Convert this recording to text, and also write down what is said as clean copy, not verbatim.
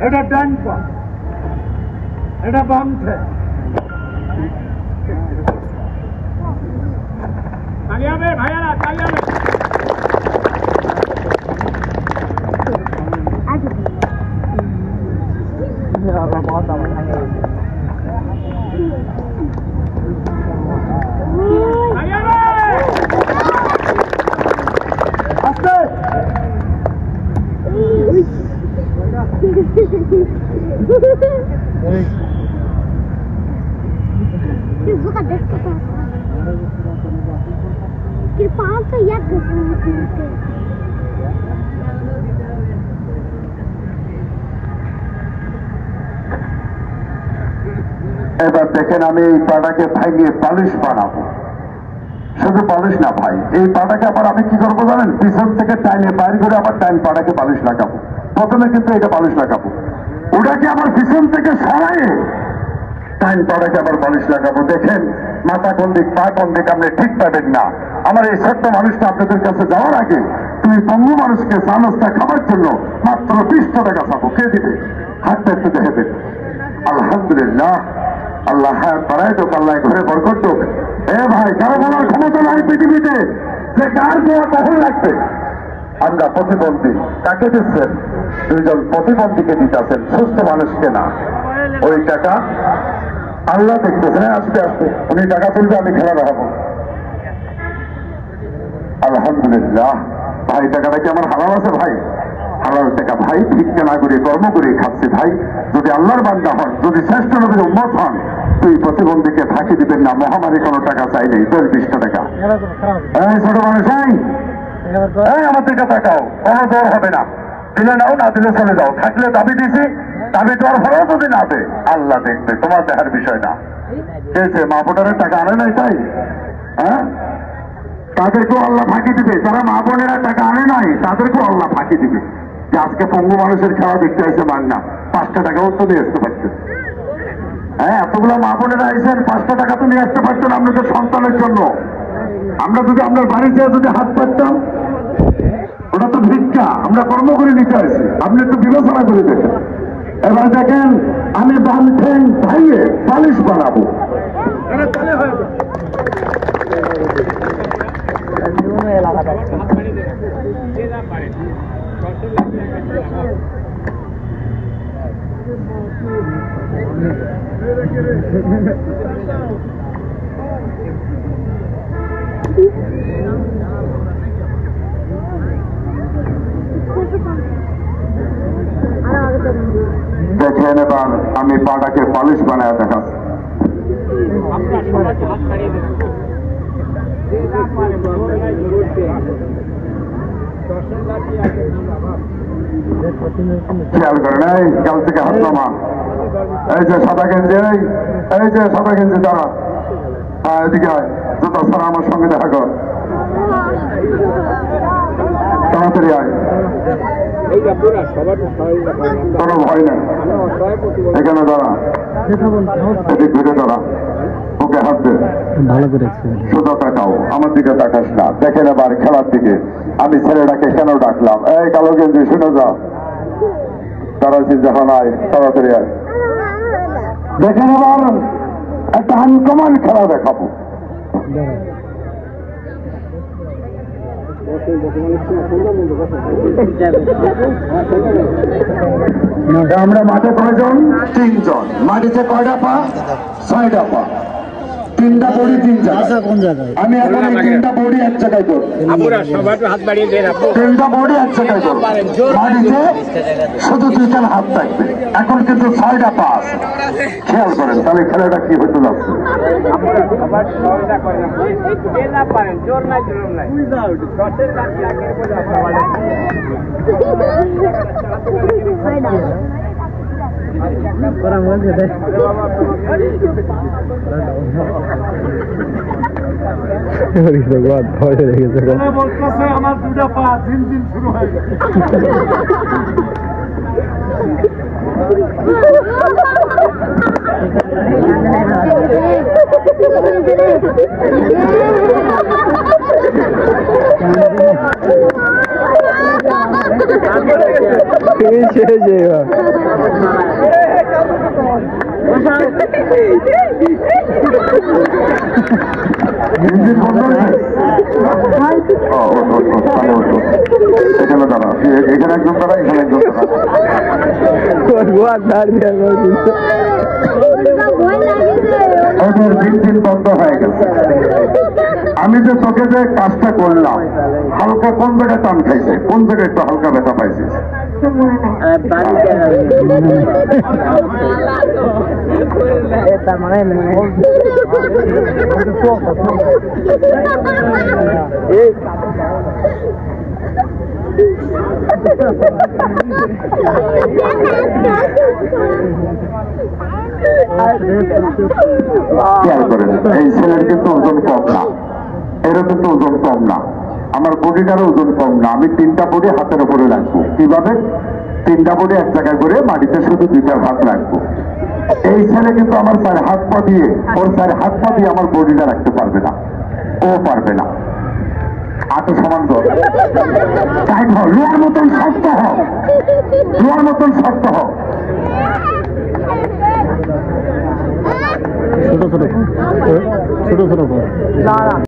এটা ডান পা, এটা বাম ঠে। তালি হবে ভাইয়ারা, তালি হবে। এবার দেখেন আমি এই পাটাকে ভাঙিয়ে পালিশ বানাবো। শুধু পালিশ না ভাই, এই পাটাকে আবার আমি কি করবো জানেন, পিছন থেকে টাইনে বাইরে করে আবার টাইন পাটাকে পালিশ লাগাবো। প্রথমে কিন্তু এটা পালিশ লাগাবো, ওটাকে আবার পিছন থেকে সরাইয়ে টাইন পাটাকে আবার পালিশ লাগাবো। দেখেন মাথা কোন দিক পা কোন দিক আপনি ঠিক পাবেন না। আমার এই ছোট্ট মানুষটা আপনাদের কাছে যাওয়ার আগে তুমি পঙ্গু মানুষকে চা নাস্তা খাবার জন্য মাত্র 20 টাকা চাবো, কে দিবে? হাতটা একটু দেখে দেন। আলহামদুলিল্লাহ, আল্লাহ হায়াত বাড়াই তো, আল্লাহ ঘরে বরকত হোক। এ ভাই, কারো বলার ক্ষমতা নাই পৃথিবীতে যে কার দোয়া কখন লাগবে। আমরা প্রতিবন্ধী, কাকে দিচ্ছেন? দুইজন প্রতিবন্ধীকে দিতেছেন, সুস্থ মানুষকে না। ওই টাকা আল্লাহ দেখতেছেন, আসতে আসতে উনি টাকা তুলবে, আমি খেলা দেখাবো। আলহামদুলিল্লাহ ভাই, টাকাটা কি আমার হালাল আছে ভাই? হালাল টাকা ভাই, ভিক্ষা না করে কর্ম করে খাচ্ছি ভাই। যদি আল্লাহর বান্দা হন, যদি শ্রেষ্ঠ নবীর উম্মত হন, তুই প্রতিবন্ধীকে ফাঁকি দিবেন না। মহামারী কোনো টাকা চাই নেই, 10-20 টাকা। এই ছোট মানুষ, এই আমার দিকে তাকাও, কোনো জ্বর হবে না। দিলে নাও, না দিলে চলে যাও। থাকলে দাবি দিছি, দাবি দেওয়ার ফলেও যদি না দে, আল্লাহ দেখবে, তোমার দেখার বিষয় না। কে মা বোনেরা টাকা আনে নাই তাই? হ্যাঁ, তাদেরকেও আল্লাহ ফাঁকি দিবে। যারা মা বোনেরা টাকা আনে নাই তাদেরকেও আল্লাহ ফাঁকি দিবে। যে আজকে পঙ্গু মানুষের খেলা দেখতে আসছে মান্না, 5টা টাকাও তো নিয়ে আসতে পারতেন। হ্যাঁ, এতগুলো মা বোনেরা আইসেন, 5টা টাকা তো নিয়ে আসতে পারতেন আপনাদের সন্তানের জন্য। আমরা যদি আপনার বাড়িতে যদি হাত পাততাম, ওটা তো ভিক্ষা, আমরা কর্ম করে নিতে আসছি। আপনি একটু বিবেচনা করে দেখেন। এবার দেখেন আমি বাম ঠ্যাং ভাইয়ে পালিশ বানাবো। দেখেন এবার আমি পাটাকে পালিশ বানায় দেখাচ্ছি। খেয়াল করেন, এই কাল থেকে হাত নামা। এই যে সাদা গেঞ্জি, এই যে সাদা গেঞ্জি, দাঁড়া। হ্যাঁ, এদিকে আয়, জুতা ছাড়া আমার সঙ্গে দেখা কর, তাড়াতাড়ি আয়। কোনো ভয় নেই, এখানে দাঁড়া, এদিক ঘুরে দাঁড়া, ওকে হাত দে, ভালো করে সোজা তাকাও, আমার দিকে তাকাস না। দেখেন এবার খেলার দিকে আমি ছেলেটাকে কেন ডাকলাম। এই কালো গেঞ্জি, শুনে যা, তারা যখন আয়, তাড়াতাড়ি আয়। দেখেন এবার একটা আনকমন খেলা দেখাবো। আমরা মাঠে কয়জন? 3 জন। মাটিতে কয়টা পা? 6টা পা। 3টা বড়ি 3 জায়গায়। আমি এখন এই 3টা বড়ি এক জায়গায় করব। 3টা বড়ি এক জায়গায় করব। মাটিতে শুধু 2টা হাত থাকবে। এখন কিন্তু 6টা পা আছে। খেয়াল করেন তাহলে খেলাটা কি হতে যাচ্ছে। আমার 2টা পা দিন দিন শুরু হয়ে গেছে। ইঞ্জিন বন্ধ হয়েছে। এখানে দাঁড়া, এখানে একজন দাঁড়া, এখানে একজন ওদের ইঞ্জিন বন্ধ হয়ে গেছে। আমি যে তোকে যে কাজটা করলাম, হালকা কোন জায়গায় টান খাইছে, কোন জায়গায় একটু হালকা ব্যথা পাইছিস? খেয়াল করেন, এই ছেলের কিন্তু ওজন কম না, এরও কিন্তু ওজন কম না, আমার বডিটারও ওজন কম না। আমি 3টা বডি হাতের উপরে রাখবো। কিভাবে? 3টা বডি এক জায়গায় করে মাটিতে শুধু 2টা হাত রাখবো। এই ছেলে কিন্তু আমার 4 হাত পা দিয়ে, ওর 4 হাত পা দিয়ে আমার বডিটা রাখতে পারবে না, ও পারবে না। আটো সমান কর, টাইট হও, লোহার মতন শক্ত হও, লোহার মতন শক্ত হও। ছোট ছোট ছোট ছোট